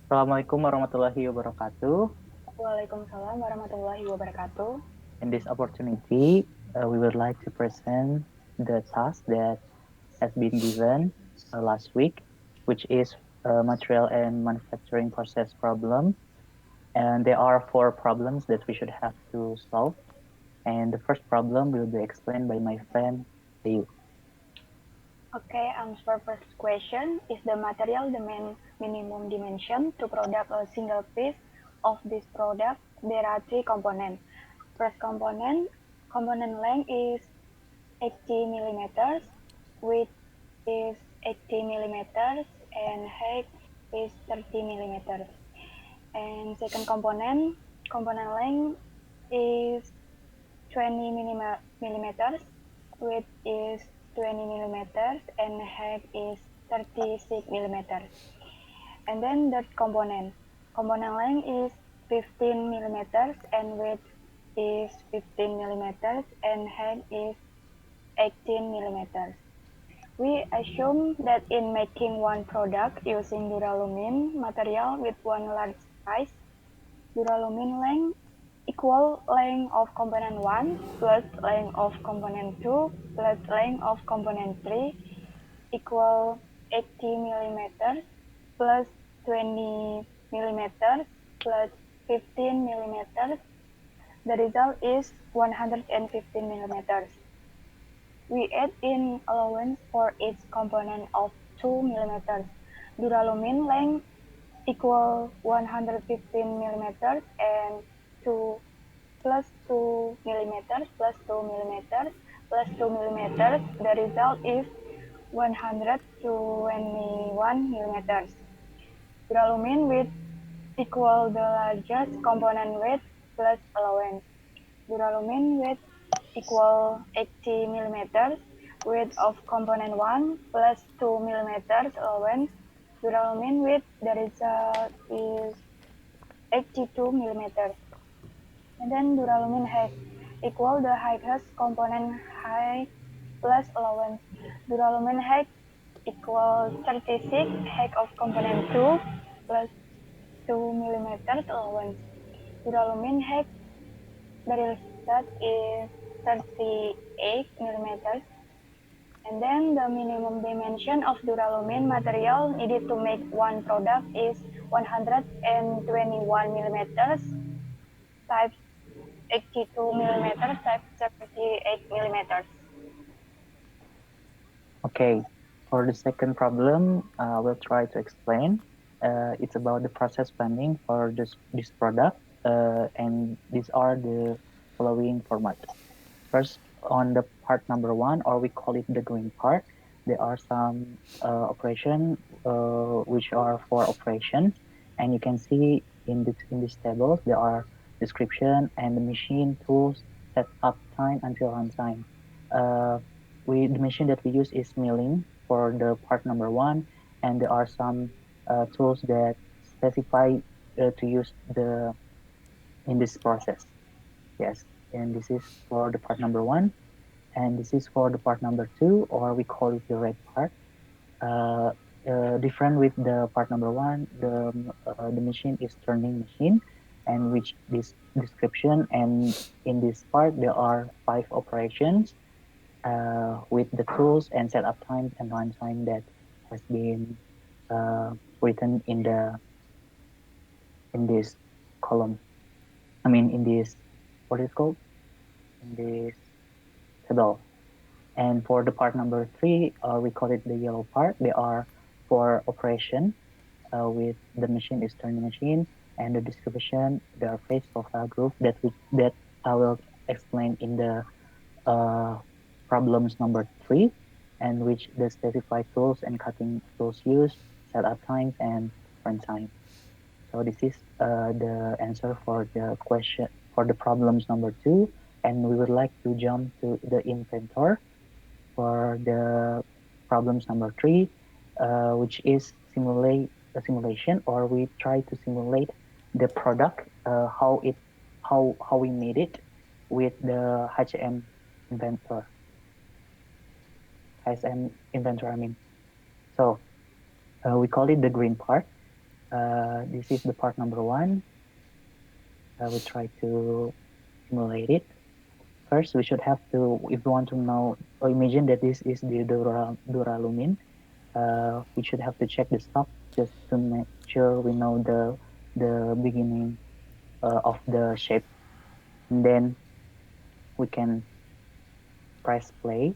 Assalamualaikum warahmatullahi wabarakatuh. Waalaikumsalam warahmatullahi wabarakatuh. In this opportunity, we would like to present the task that has been given last week, which is material and manufacturing process problem. And there are four problems that we should have to solve. And the first problem will be explained by my friend Ayu. Okay, answer first question. Is the material the main minimum dimension to produce a single piece of this product? There are three components. First component length is 80 millimeters, width is 80 millimeters, and height is 30 millimeters. And second component length is 20 millimeters, width is 20 millimeters, and height is 36 millimeters. And then the component length is 15 millimeters, and width is 15 millimeters, and height is 18 millimeters. We assume that in making one product using duralumin material with one large size, duralumin length equal length of component 1 plus length of component 2 plus length of component 3 equal 80 millimeters plus 20 millimeters plus 15 millimeters. The result is 115 millimeters. We add in allowance for each component of 2 millimeters. Duralumin length equal 115 millimeters and 2 plus 2 millimeters plus 2 millimeters plus 2 millimeters. The result is 121 millimeters. Duralumin width equal the largest component weight plus allowance. Duralumin width equal 80 millimeters. Width of component 1 plus 2 millimeters allowance. Duralumin width, the result is 82 millimeters. And then duralumin height equal the highest component height plus allowance. Duralumin height equals 36 height of component 2 plus 2 millimeters allowance. Duralumin height, the result is 38 millimeters. And then the minimum dimension of duralumin material needed to make one product is 121 millimeters type 82 millimeters type 38 millimeters. Okay, for the second problem, we'll try to explain. It's about the process planning for this product, and these are the following format. First, on the part number one, or we call it the green part, there are some operation which are for operations, and you can see in this table there are description and the machine tools set up time until runtime. Uh, the machine that we use is milling for the part number one, and there are some tools that specify to use the in this process. Yes, and this is for the part number one, and this is for the part number two, or we call it the red part. Uh, Different with the part number one, the machine is turning machine, and which this description, and in this part there are five operations with the tools and setup times and runtime that has been uh, written in this column. I mean in this, what is it called, in this table. And for the part number three, we call it the yellow part. They are for operation with the machine is turning machine, and the description, the phase profile group that I will explain in the uh, problems number three, and which the specified tools and cutting tools used, setup times, and runtime. So this is the answer for the question for the problems number two, and we would like to jump to the inventor for the problems number three, which is simulate a simulation, or we try to simulate the product, how we made it with the HM inventor, HM inventor. I mean, so we call it the green part. This is the part number 1. We try to simulate it. First, we should have to, if we want to know or imagine that this is the duralumin, we should have to check the stock just to make sure we know the beginning of the shape. And then we can press play.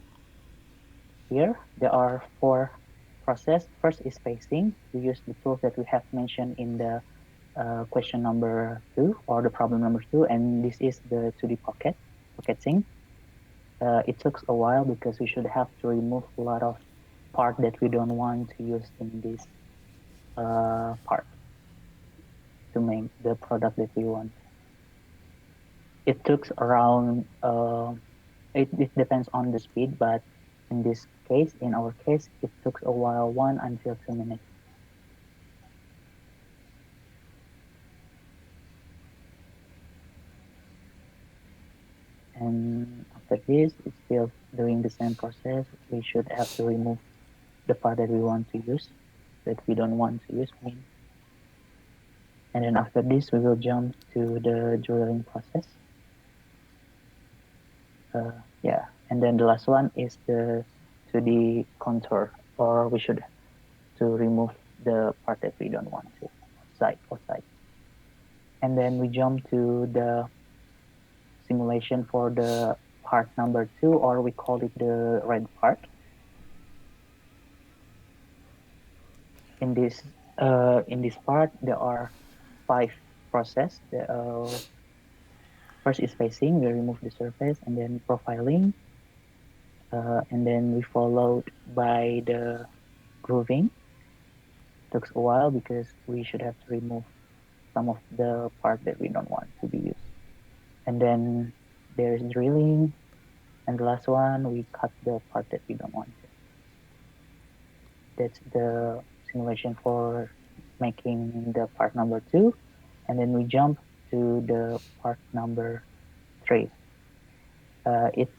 Here, there are 4 processes. First is spacing. We use the tools that we have mentioned in the question number 2 or the problem number 2, and this is the 2D pocketing. It took a while because we should have to remove a lot of part that we don't want to use in this part to make the product that we want. It took around, it depends on the speed, but in this case, in our case, it took a while, 1 until 2 minutes. And after this, it's still doing the same process. We should have to remove the part that we want to use, that we don't want to use. And then after this, we will jump to the drilling process. Yeah, and then the last one is the 2D contour, or we should to remove the part that we don't want to, outside. And then we jump to the simulation for the part number 2, or we call it the red part. In this part, there are 5 processes. First is spacing, we remove the surface, and then profiling, and then we followed by the grooving. It took a while because we should have to remove some of the part that we don't want to be used. And then there's drilling, and the last one, we cut the part that we don't want to. That's the simulation for making the part number 2, and then we jump to the part number 3. It's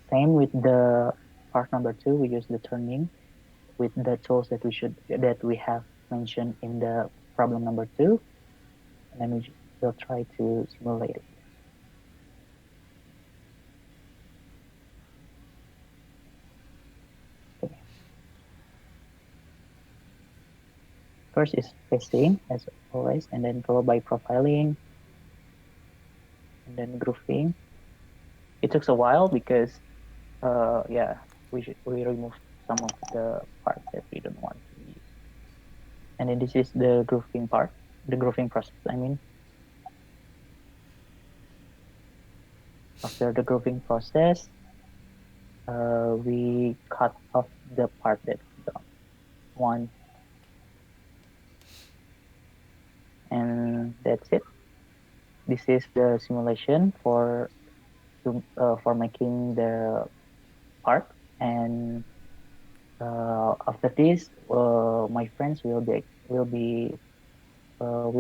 same with the part number 2. We use the turning with the tools that we have mentioned in the problem number 2, and then we will try to simulate it. Okay. First is spacing, as always, and then followed by profiling, and then grooving. It took a while because, we removed some of the parts that we don't want to use. And then this is the grooving part, the grooving process, I mean. After the grooving process, we cut off the part that we don't want. And that's it. This is the simulation for making the part, and after this, my friends will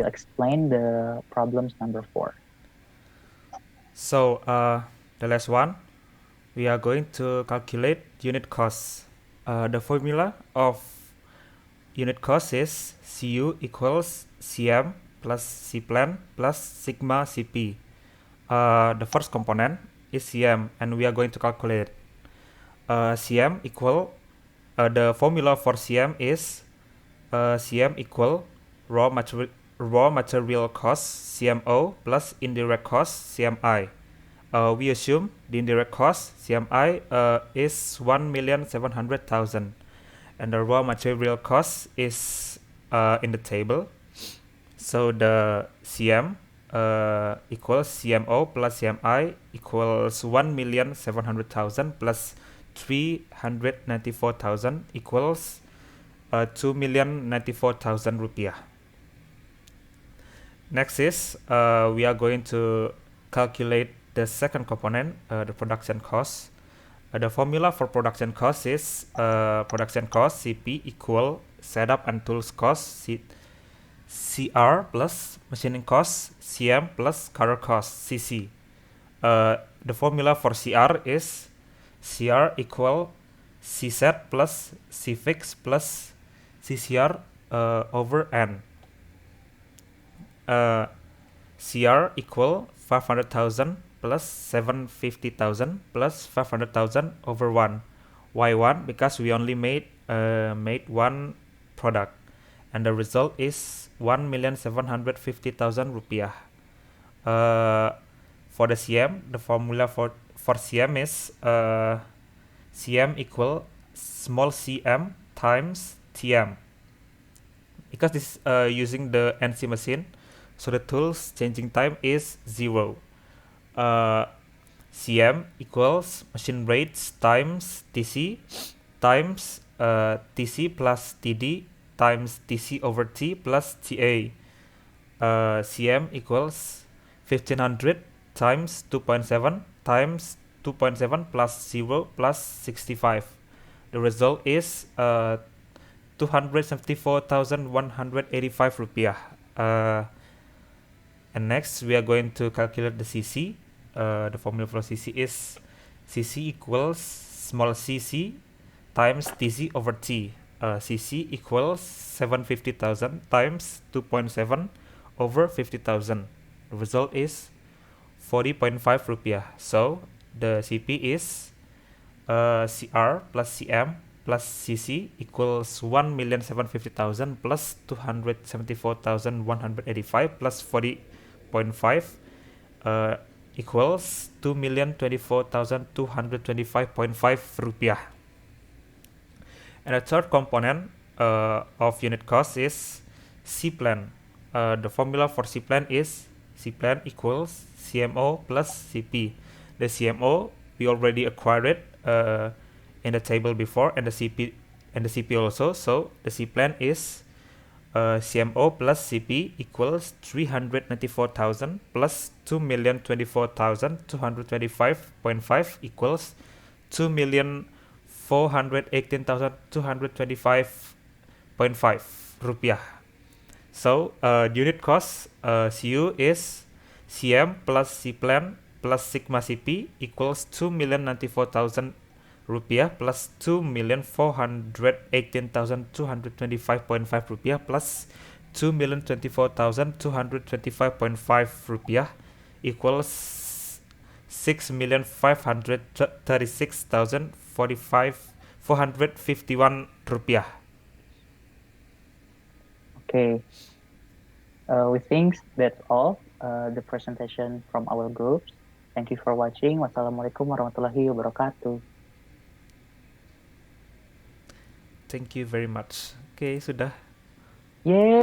explain the problems number 4. So the last one, we are going to calculate unit costs. The formula of unit cost is Cu equals Cm plus Cplan plus sigma Cp. The first component is Cm, and we are going to calculate. Cm equal, the formula for Cm is Cm equal raw material cost CMO plus indirect cost CMI. We assume the indirect cost CMI is 1,700,000, and the raw material cost is in the table. So the Cm equals CMO plus CMI equals 1,700,000 plus 394,000 equals 2,094,000 rupiah. Next is we are going to calculate the second component, the production cost. The formula for production cost is production cost CP equal setup and tools cost CR plus machining cost CM plus carrier cost CC. The formula for CR is CR equal CZ plus CFix plus CCR over N. CR equal 500,000 plus 750,000 plus 500,000 over 1. Why 1? Because we only made one product, and the result is 1,750,000 rupiah. For the CM, the formula for CM is CM equal small cm times TM. Because this is using the NC machine, so the tools changing time is 0. CM equals machine rates times TC times TC plus TD times TC over T plus TA. CM equals 1500 times 2.7 times 2.7 plus 0 plus 65. The result is 274,185 rupiah. And next we are going to calculate the CC. The formula for CC is CC equals small cc times TC over T. CC equals 750,000 times 2.7 over 50,000. The result is 40.5 rupiah. So the CP is CR plus CM plus CC equals 1,750,000 plus 274,185 plus 40.5 equals 2,024,225.5 rupiah. And the third component of unit cost is C-plan. The formula for C-plan is C-plan equals CMO plus CP. The CMO we already acquired it in the table before, and the CP also. So the C-plan is CMO plus CP equals 394,000 plus 2,024,225.5 equals 2,418,225.5 rupiah. So unit cost CU is CM plus C-plan plus sigma CP equals 2,094,000 rupiah plus 2,418,225.5 rupiah plus 2,024,225.5 rupiah equals 6,536,451 rupiah. Okay. We think that's all the presentation from our groups. Thank you for watching. Wassalamualaikum warahmatullahi wabarakatuh. Thank you very much. Okay, sudah. Yeay.